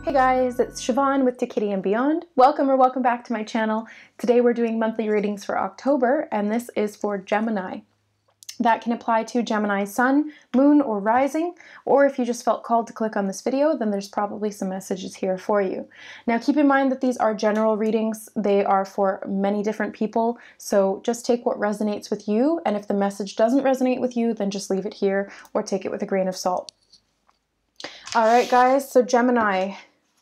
Hey guys, it's Siobhan with To Kitty and Beyond. Welcome back to my channel. Today we're doing monthly readings for October, and this is for Gemini. That can apply to Gemini sun, moon, or rising, or if you just felt called to click on this video, then there's probably some messages here for you. Now keep in mind that these are general readings. They are for many different people, so just take what resonates with you, and if the message doesn't resonate with you, then just leave it here or take it with a grain of salt. Alright guys, so Gemini,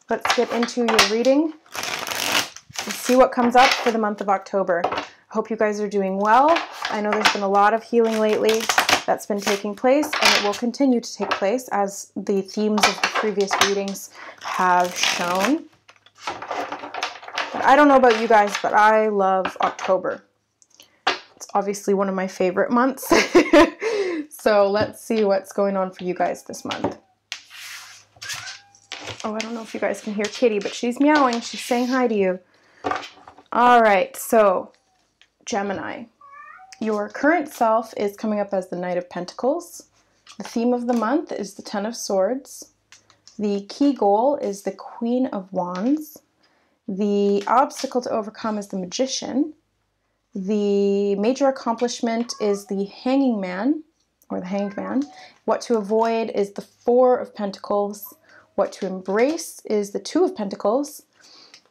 let's get into your reading and see what comes up for the month of October. I hope you guys are doing well. I know there's been a lot of healing lately that's been taking place, and it will continue to take place as the themes of the previous readings have shown. But I don't know about you guys, but I love October. It's obviously one of my favorite months. So let's see what's going on for you guys this month. Oh, I don't know if you guys can hear Kitty, but she's meowing. She's saying hi to you. All right, so Gemini. Your current self is coming up as the Knight of Pentacles. The theme of the month is the Ten of Swords. The key goal is the Queen of Wands. The obstacle to overcome is the Magician. The major accomplishment is the Hanging Man, or the Hanged Man. What to avoid is the Four of Pentacles. What to embrace is the Two of Pentacles.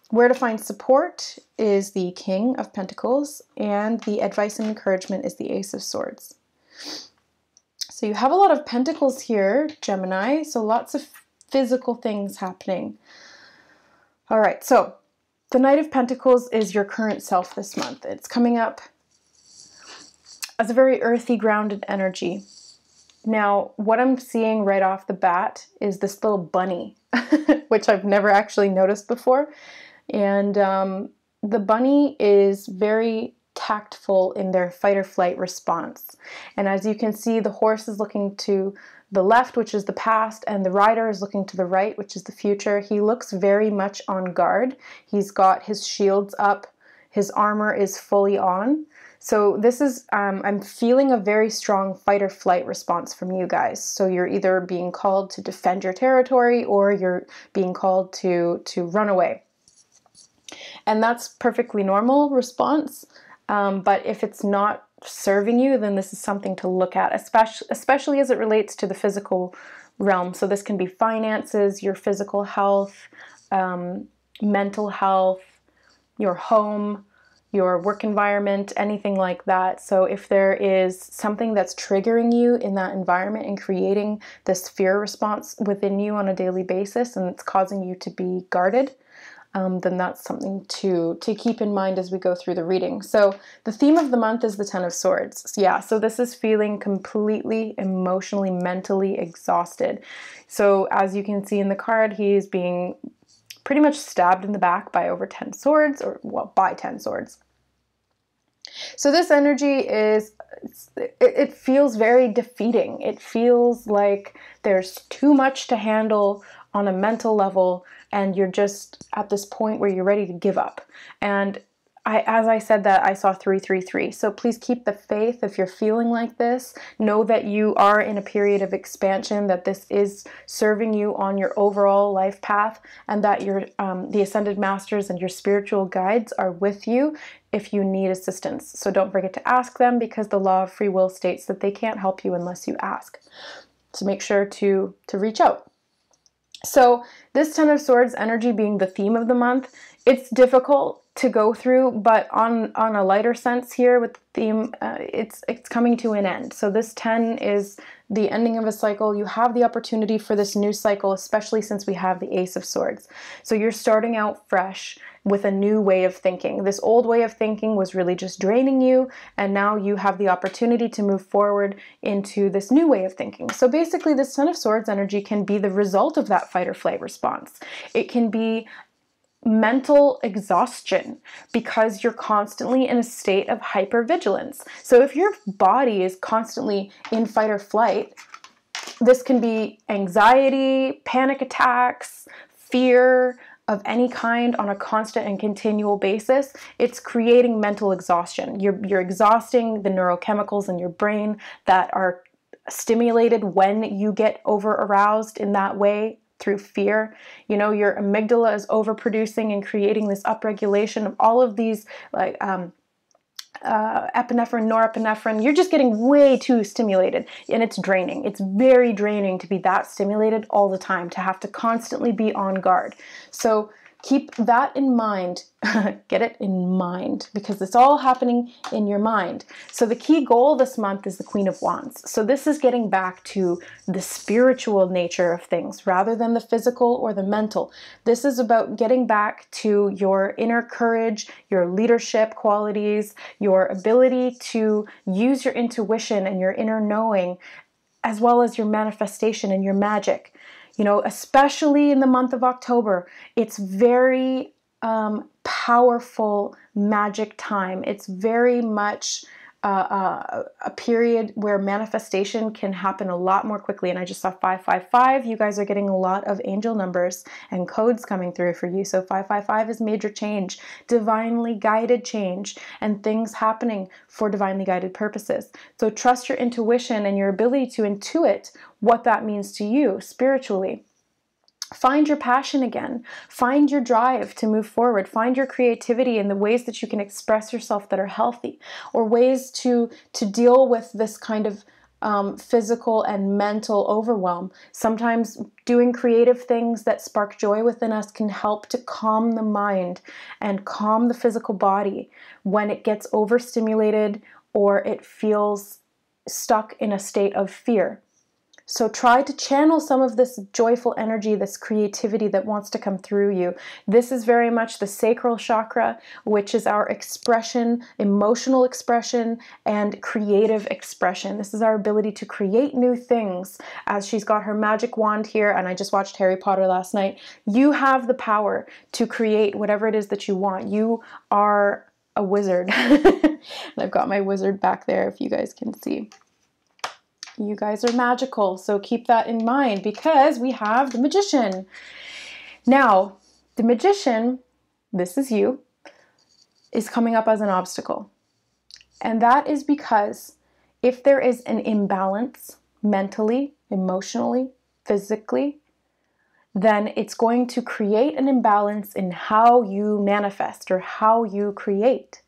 Where to find support is the King of Pentacles. And the advice and encouragement is the Ace of Swords. So you have a lot of pentacles here, Gemini. So lots of physical things happening. All right, so the Knight of Pentacles is your current self this month. It's coming up as a very earthy, grounded energy. Now, what I'm seeing right off the bat is this little bunny, which I've never actually noticed before. And the bunny is very tactful in their fight or flight response. And as you can see, the horse is looking to the left, which is the past, and the rider is looking to the right, which is the future. He looks very much on guard. He's got his shields up. His armor is fully on. So this is, I'm feeling a very strong fight or flight response from you guys. So you're either being called to defend your territory or you're being called to run away. And that's perfectly normal response. But if it's not serving you, then this is something to look at, especially as it relates to the physical realm. So this can be finances, your physical health, mental health, your home, your work environment, anything like that. So if there is something that's triggering you in that environment and creating this fear response within you on a daily basis, and it's causing you to be guarded, then that's something to keep in mind as we go through the reading. So the theme of the month is the Ten of Swords. Yeah, so this is feeling completely emotionally, mentally exhausted. So as you can see in the card, he is being pretty much stabbed in the back by over 10 swords, or well, by 10 swords. So this energy is, it feels very defeating. It feels like there's too much to handle on a mental level, and you're just at this point where you're ready to give up. And as I said that, I saw 333. So please keep the faith if you're feeling like this. Know that you are in a period of expansion, that this is serving you on your overall life path, and that your the Ascended Masters and your spiritual guides are with you if you need assistance. So don't forget to ask them, because the law of free will states that they can't help you unless you ask. So make sure to reach out. So this Ten of Swords energy being the theme of the month, it's difficult to go through, but on a lighter sense here with the theme, it's coming to an end. So this 10 is the ending of a cycle. You have the opportunity for this new cycle, especially since we have the Ace of Swords. So you're starting out fresh with a new way of thinking. This old way of thinking was really just draining you, and now you have the opportunity to move forward into this new way of thinking. So basically this Ten of Swords energy can be the result of that fight or flight response. It can be mental exhaustion because you're constantly in a state of hypervigilance. So if your body is constantly in fight or flight, this can be anxiety, panic attacks, fear of any kind on a constant and continual basis. It's creating mental exhaustion. You're exhausting the neurochemicals in your brain that are stimulated when you get over aroused in that way through fear. You know, your amygdala is overproducing and creating this upregulation of all of these like epinephrine, norepinephrine. You're just getting way too stimulated, and it's draining. It's very draining to be that stimulated all the time, to have to constantly be on guard. So keep that in mind. Get it in mind, because it's all happening in your mind. So the key goal this month is the Queen of Wands. So this is getting back to the spiritual nature of things rather than the physical or the mental. This is about getting back to your inner courage, your leadership qualities, your ability to use your intuition and your inner knowing, as well as your manifestation and your magic. You know, especially in the month of October, it's very powerful magic time. It's very much a period where manifestation can happen a lot more quickly. And I just saw 555. You guys are getting a lot of angel numbers and codes coming through for you. So 555 is major change, divinely guided change, and things happening for divinely guided purposes. So trust your intuition and your ability to intuit what that means to you spiritually. Find your passion again. Find your drive to move forward. Find your creativity in the ways that you can express yourself that are healthy, or ways to deal with this kind of physical and mental overwhelm. Sometimes doing creative things that spark joy within us can help to calm the mind and calm the physical body when it gets overstimulated or it feels stuck in a state of fear. So try to channel some of this joyful energy, this creativity that wants to come through you. This is very much the sacral chakra, which is our expression, emotional expression, and creative expression. This is our ability to create new things. As she's got her magic wand here, and I just watched Harry Potter last night, you have the power to create whatever it is that you want. You are a wizard. And I've got my wizard back there if you guys can see. You guys are magical, so keep that in mind, because we have the Magician. Now, the Magician, this is you, is coming up as an obstacle. And that is because if there is an imbalance mentally, emotionally, physically, then it's going to create an imbalance in how you manifest or how you create.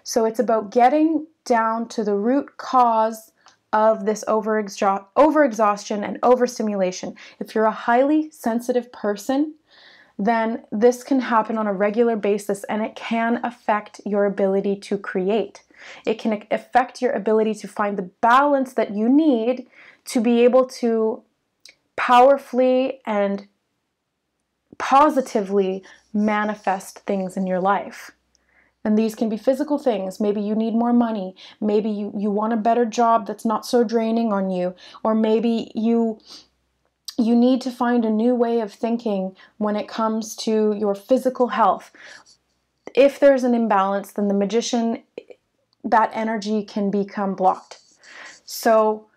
So it's about getting down to the root cause of this overexhaustion and overstimulation. If you're a highly sensitive person, then this can happen on a regular basis, and it can affect your ability to create. It can affect your ability to find the balance that you need to be able to powerfully and positively manifest things in your life. And these can be physical things. Maybe you need more money. Maybe you want a better job that's not so draining on you. Or maybe you need to find a new way of thinking when it comes to your physical health. If there's an imbalance, then the Magician, that energy can become blocked. So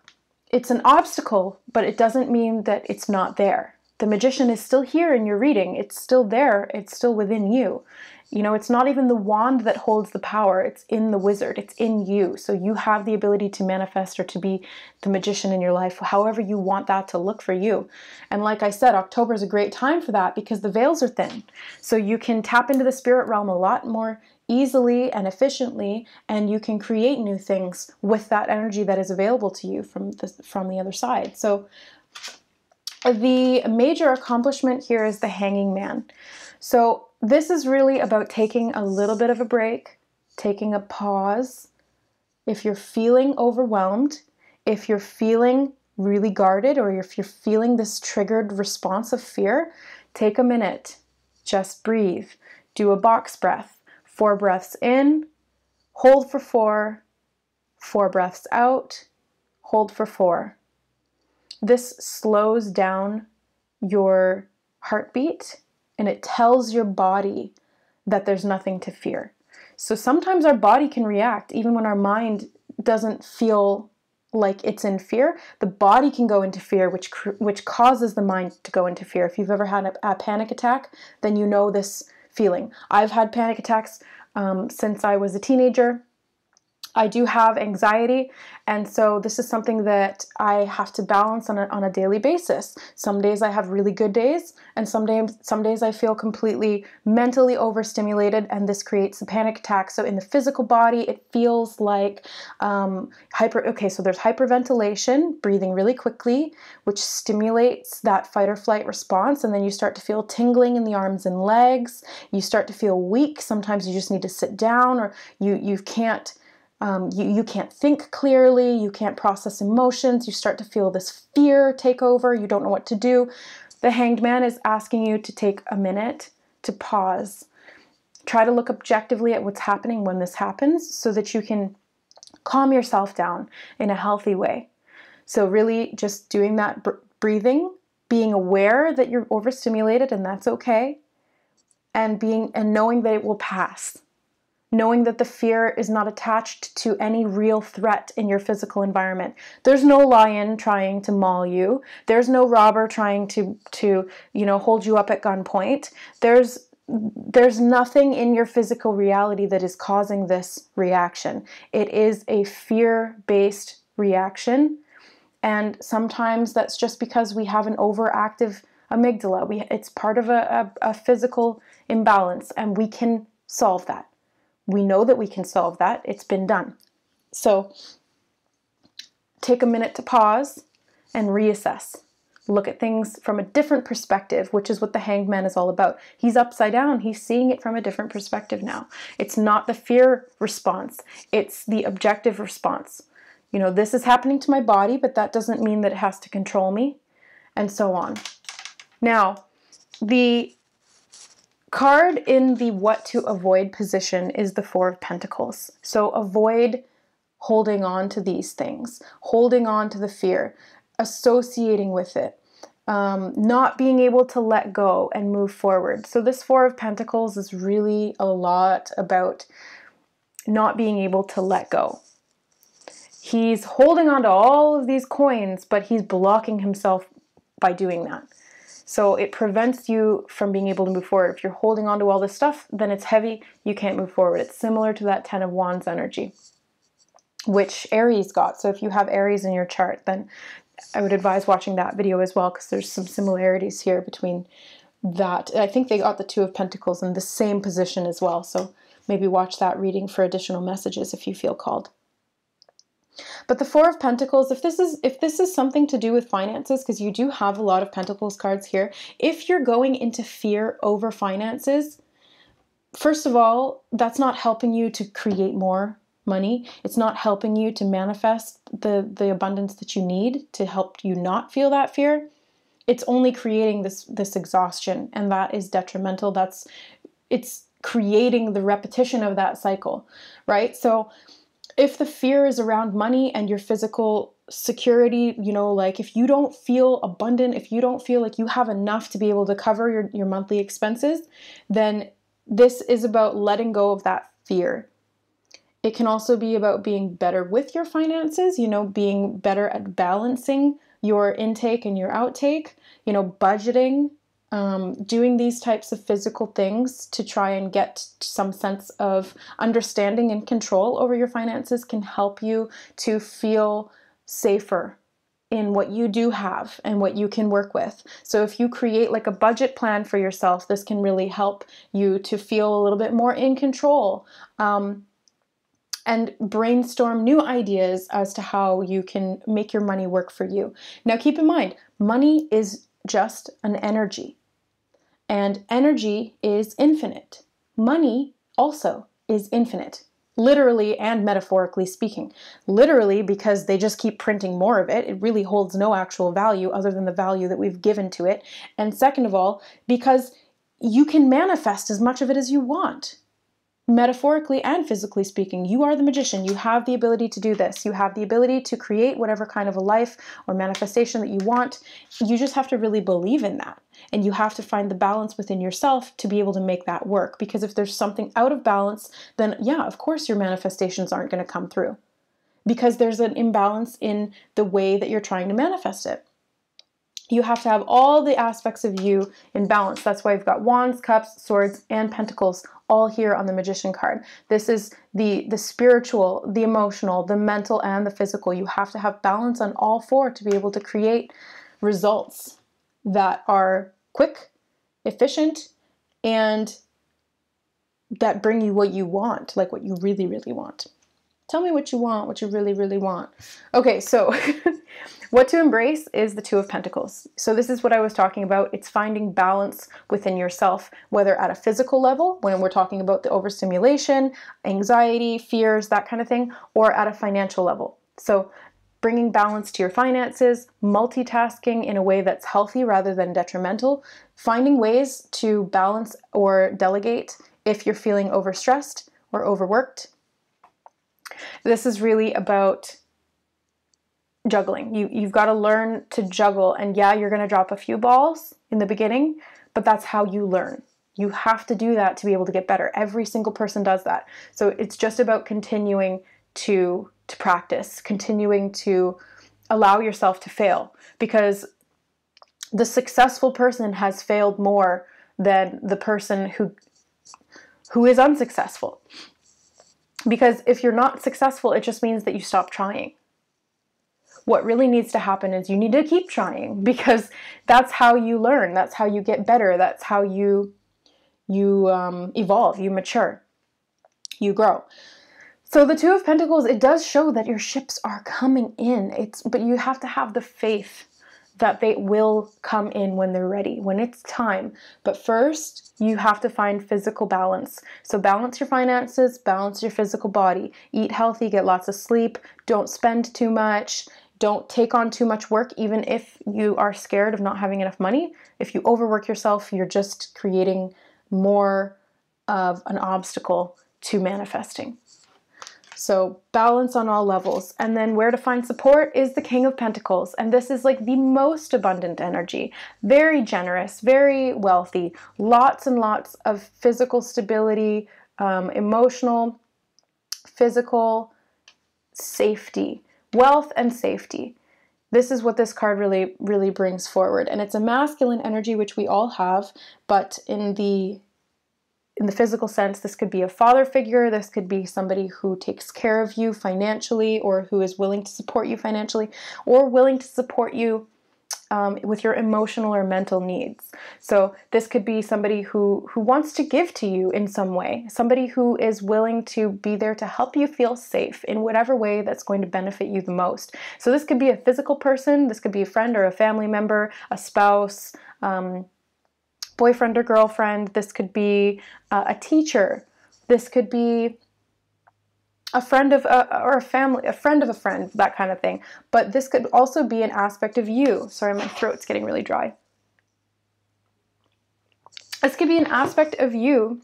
it's an obstacle, but it doesn't mean that it's not there. The Magician is still here in your reading. It's still there. It's still within you. You know, it's not even the wand that holds the power. It's in the wizard. It's in you. So you have the ability to manifest or to be the Magician in your life, however you want that to look for you. And like I said, October is a great time for that because the veils are thin. So you can tap into the spirit realm a lot more easily and efficiently, and you can create new things with that energy that is available to you from the other side. So the major accomplishment here is the Hanging Man. So this is really about taking a little bit of a break, taking a pause. If you're feeling overwhelmed, if you're feeling really guarded, or if you're feeling this triggered response of fear, take a minute, just breathe. Do a box breath. 4 breaths in, hold for 4, 4 breaths out, hold for 4. This slows down your heartbeat, and it tells your body that there's nothing to fear. So sometimes our body can react even when our mind doesn't feel like it's in fear. The body can go into fear, which causes the mind to go into fear. If you've ever had a panic attack, then you know this feeling. I've had panic attacks since I was a teenager. I do have anxiety, and so this is something that I have to balance on a daily basis. Some days I have really good days, and some days I feel completely mentally overstimulated, and this creates a panic attack. So in the physical body, it feels like so there's hyperventilation, breathing really quickly, which stimulates that fight or flight response, and then you start to feel tingling in the arms and legs. You start to feel weak. Sometimes you just need to sit down, or you can't. You can't think clearly, you can't process emotions, you start to feel this fear take over, you don't know what to do. The Hanged Man is asking you to take a minute to pause. Try to look objectively at what's happening when this happens so that you can calm yourself down in a healthy way. So really just doing that breathing, being aware that you're overstimulated and that's okay, and knowing that it will pass. Knowing that the fear is not attached to any real threat in your physical environment. There's no lion trying to maul you. There's no robber trying to hold you up at gunpoint. There's nothing in your physical reality that is causing this reaction. It is a fear-based reaction, and sometimes that's just because we have an overactive amygdala. It's part of a physical imbalance, and we can solve that. We know that we can solve that. It's been done. So take a minute to pause and reassess. Look at things from a different perspective, which is what the Hanged Man is all about. He's upside down. He's seeing it from a different perspective now. It's not the fear response. It's the objective response. This is happening to my body, but that doesn't mean that it has to control me, and so on. Now, the card in the what to avoid position is the Four of Pentacles. So avoid holding on to these things, holding on to the fear, associating with it, not being able to let go and move forward. So this Four of Pentacles is really a lot about not being able to let go. He's holding on to all of these coins, but he's blocking himself by doing that. So it prevents you from being able to move forward. If you're holding on to all this stuff, then it's heavy, you can't move forward. It's similar to that Ten of Wands energy, which Aries got. So if you have Aries in your chart, then I would advise watching that video as well, because there's some similarities here between that. I think they got the Two of Pentacles in the same position as well. So maybe watch that reading for additional messages if you feel called. But the Four of Pentacles, if this is something to do with finances, because you do have a lot of Pentacles cards here, if you're going into fear over finances, first of all, that's not helping you to create more money. It's not helping you to manifest the abundance that you need to help you not feel that fear. It's only creating this exhaustion, and that is detrimental. It's creating the repetition of that cycle, right? So if the fear is around money and your physical security, like if you don't feel abundant, if you don't feel like you have enough to be able to cover your monthly expenses, then this is about letting go of that fear. It can also be about being better with your finances, being better at balancing your intake and your outtake, budgeting, doing these types of physical things to try and get some sense of understanding and control over your finances can help you to feel safer in what you do have and what you can work with. So if you create like a budget plan for yourself, this can really help you to feel a little bit more in control, and brainstorm new ideas as to how you can make your money work for you. Now keep in mind, money is just an energy. And energy is infinite. Money also is infinite, literally and metaphorically speaking. Literally, because they just keep printing more of it. It really holds no actual value other than the value that we've given to it. And second of all, because you can manifest as much of it as you want. Metaphorically and physically speaking, you are the magician. You have the ability to do this. You have the ability to create whatever kind of a life or manifestation that you want. You just have to really believe in that. And you have to find the balance within yourself to be able to make that work. Because if there's something out of balance, then yeah, of course your manifestations aren't going to come through. Because there's an imbalance in the way that you're trying to manifest it. You have to have all the aspects of you in balance. That's why you've got Wands, Cups, Swords, and Pentacles all here on the Magician card. This is the spiritual, the emotional, the mental, and the physical. You have to have balance on all four to be able to create results that are quick, efficient, and that bring you what you want, like what you really, really want. Tell me what you want, what you really, really want. Okay, so what to embrace is the Two of Pentacles. So this is what I was talking about. It's finding balance within yourself, whether at a physical level, when we're talking about the overstimulation, anxiety, fears, that kind of thing, or at a financial level. So bringing balance to your finances, multitasking in a way that's healthy rather than detrimental, finding ways to balance or delegate if you're feeling overstressed or overworked. This is really about juggling. You've got to learn to juggle. And yeah, you're going to drop a few balls in the beginning, but that's how you learn. You have to do that to be able to get better. Every single person does that. So it's just about continuing to practice, continuing to allow yourself to fail, because the successful person has failed more than the person who is unsuccessful. Because if you're not successful, it just means that you stop trying. What really needs to happen is you need to keep trying, because that's how you learn. That's how you get better. That's how you evolve, you mature, you grow. So the Two of Pentacles, it does show that your ships are coming in. But you have to have the faith that they will come in when they're ready, when it's time. But first, you have to find physical balance. So balance your finances, balance your physical body. Eat healthy, get lots of sleep, don't spend too much, don't take on too much work, even if you are scared of not having enough money. If you overwork yourself, you're just creating more of an obstacle to manifesting. So balance on all levels. And then where to find support is the King of Pentacles. And this is like the most abundant energy. Very generous, very wealthy, lots and lots of physical stability, emotional, physical safety, wealth and safety. This is what this card really, really brings forward. And it's a masculine energy, which we all have, but in the physical sense, this could be a father figure, this could be somebody who takes care of you financially, or who is willing to support you financially, or willing to support you with your emotional or mental needs. So this could be somebody who wants to give to you in some way, somebody who is willing to be there to help you feel safe in whatever way that's going to benefit you the most. So this could be a physical person, this could be a friend or a family member, a spouse, boyfriend or girlfriend. This could be a teacher. This could be a friend of or a family, a friend of a friend, that kind of thing. But this could also be an aspect of you. Sorry, my throat's getting really dry. This could be an aspect of you.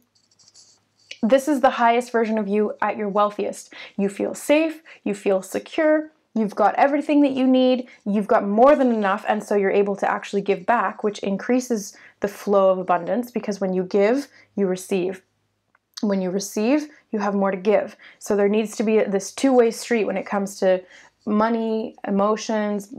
This is the highest version of you at your wealthiest. You feel safe, you feel secure, you've got everything that you need, you've got more than enough, and so you're able to actually give back, which increases the flow of abundance, because when you give, you receive. When you receive, you have more to give. So there needs to be this two-way street when it comes to money, emotions,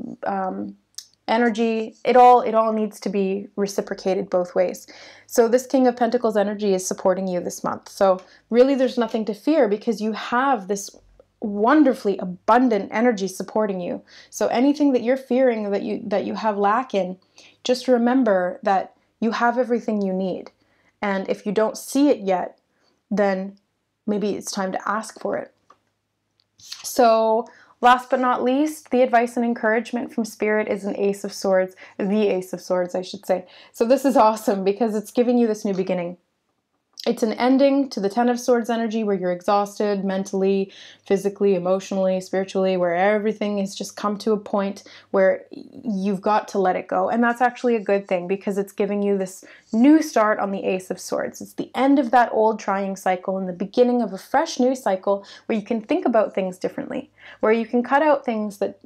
energy. It all needs to be reciprocated both ways. So this King of Pentacles energy is supporting you this month. So really there's nothing to fear, because you have this wonderfully abundant energy supporting you. So anything that you're fearing that you have lack in, just remember that you have everything you need. And if you don't see it yet, then maybe it's time to ask for it. So last but not least, the advice and encouragement from Spirit is an Ace of Swords, the Ace of Swords, I should say. So this is awesome, because it's giving you this new beginning. It's an ending to the Ten of Swords energy, where you're exhausted mentally, physically, emotionally, spiritually, where everything has just come to a point where you've got to let it go. And that's actually a good thing, because it's giving you this new start on the Ace of Swords. It's the end of that old trying cycle and the beginning of a fresh new cycle where you can think about things differently, where you can cut out things that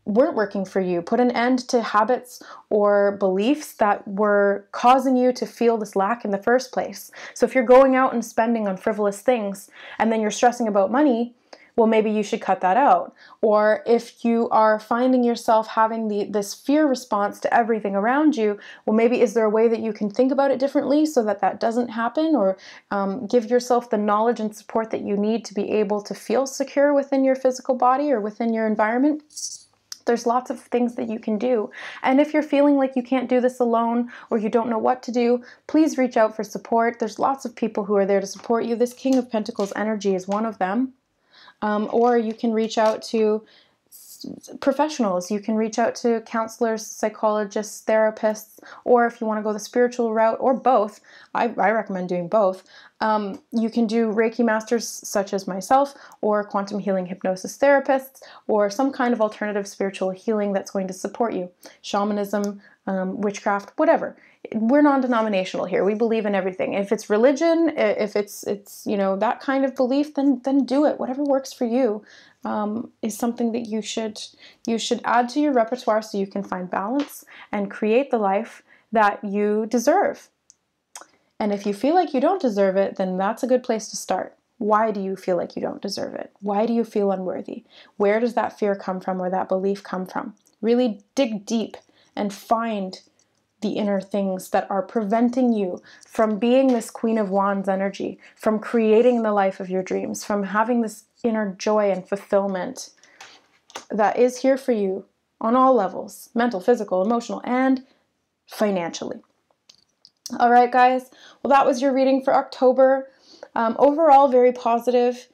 weren't working for you, put an end to habits or beliefs that were causing you to feel this lack in the first place. So if you're going out and spending on frivolous things and then you're stressing about money, well, maybe you should cut that out. Or if you are finding yourself having this fear response to everything around you, well, maybe is there a way that you can think about it differently so that that doesn't happen, or give yourself the knowledge and support that you need to be able to feel secure within your physical body or within your environment. There's lots of things that you can do. And if you're feeling like you can't do this alone or you don't know what to do, please reach out for support. There's lots of people who are there to support you. This King of Pentacles energy is one of them. Or you can reach out to professionals. You can reach out to counselors, psychologists, therapists, or if you want to go the spiritual route, or both, I recommend doing both. You can do Reiki masters such as myself, or quantum healing hypnosis therapists, or some kind of alternative spiritual healing that's going to support you. Shamanism, witchcraft, whatever. We're non-denominational here. We believe in everything. If it's religion, if it's you know, that kind of belief, then do it. Whatever works for you is something that you should add to your repertoire so you can find balance and create the life that you deserve. And if you feel like you don't deserve it, then that's a good place to start. Why do you feel like you don't deserve it? Why do you feel unworthy? Where does that fear come from, or that belief come from? Really dig deep and find the inner things that are preventing you from being this Queen of Wands energy, from creating the life of your dreams, from having this inner joy and fulfillment that is here for you on all levels: mental, physical, emotional, and financially. All right, guys. Well, that was your reading for October. Overall, very positive.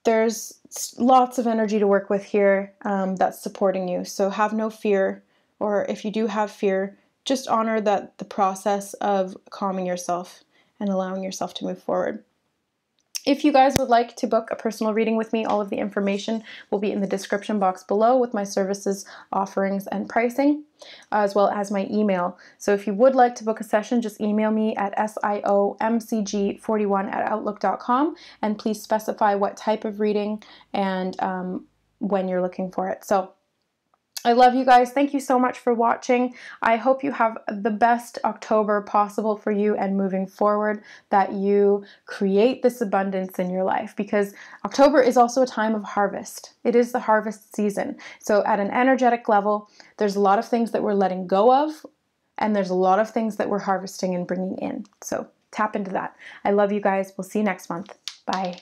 There's lots of energy to work with here that's supporting you. So have no fear, or if you do have fear, just honor that the process of calming yourself and allowing yourself to move forward. If you guys would like to book a personal reading with me, all of the information will be in the description box below with my services, offerings, and pricing, as well as my email. So if you would like to book a session, just email me at siomcg41@outlook.com, and please specify what type of reading and when you're looking for it. So I love you guys. Thank you so much for watching. I hope you have the best October possible for you and moving forward, that you create this abundance in your life, because October is also a time of harvest. It is the harvest season. So at an energetic level, there's a lot of things that we're letting go of, and there's a lot of things that we're harvesting and bringing in. So tap into that. I love you guys. We'll see you next month. Bye.